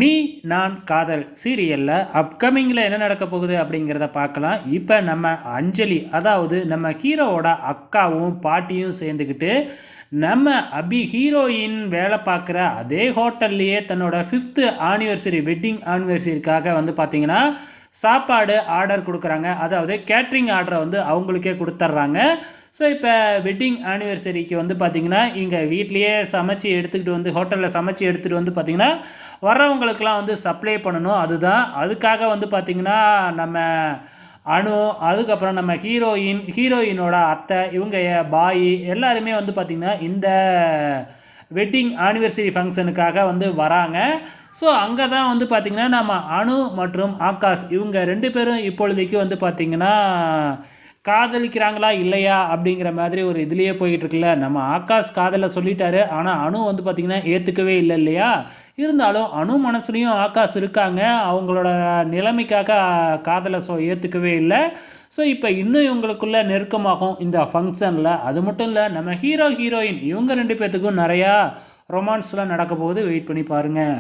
நீ நான் காதல் சீரியலில் அப்கமிங்கில் என்ன நடக்க போகுது அப்படிங்கிறத பார்க்கலாம். இப்போ நம்ம அஞ்சலி, அதாவது நம்ம ஹீரோவோட அக்காவும் பாட்டியும் சேர்ந்துக்கிட்டு நம்ம ஹீரோயின் வேலை பார்க்குற அதே ஹோட்டல்லையே தன்னோட 5th ஆனிவர்சரி வெட்டிங் ஆனிவர்சரிக்காக வந்து பார்த்திங்கன்னா சாப்பாடு ஆர்டர் கொடுக்குறாங்க. அதாவது கேட்ரிங் ஆர்டரை வந்து அவங்களுக்கே கொடுத்துட்றாங்க. ஸோ இப்போ வெட்டிங் ஆனிவர்சரிக்கு வந்து பார்த்திங்கன்னா இங்கே வீட்லேயே சமைச்சு எடுத்துக்கிட்டு வந்து ஹோட்டலில் சமைச்சு எடுத்துகிட்டு வந்து பார்த்திங்கன்னா வர்றவங்களுக்கெல்லாம் வந்து சப்ளை பண்ணணும். அதுக்காக வந்து பார்த்திங்கன்னா நம்ம அனு, அதுக்கப்புறம் நம்ம ஹீரோயினோட அத்தை, இவங்க பாய் எல்லாருமே வந்து பார்த்திங்கன்னா இந்த வெட்டிங் ஆனிவர்சரி ஃபங்க்ஷனுக்காக வந்து வராங்க. ஸோ அங்கே தான் வந்து பார்த்திங்கன்னா நம்ம அனு மற்றும் ஆகாஷ் இவங்க 2 பேரும் இப்பொழுதைக்கு வந்து பார்த்திங்கன்னா காதலிக்கிறாங்களா இல்லையா அப்படிங்கிற மாதிரி ஒரு இதுலேயே போய்கிட்டு இருக்குல்ல. நம்ம ஆகாஷ் காதலை சொல்லிட்டாரு, ஆனால் அனு வந்து பார்த்திங்கன்னா ஏற்றுக்கவே இல்லை இல்லையா. இருந்தாலும் அனு மனசுலையும் ஆகாஷ் இருக்காங்க. அவங்களோட நிலைமைக்காக காதலை ஏற்றுக்கவே இல்லை. ஸோ இப்போ இன்னும் இவங்களுக்குள்ள நெருக்கமாகும் இந்த ஃபங்க்ஷனில். அது மட்டும் இல்லை, நம்ம ஹீரோயின் இவங்க 2 பேர்த்துக்கும் நிறையா ரொமான்ஸ்லாம் நடக்க போகுது. வெயிட் பண்ணி பாருங்கள்.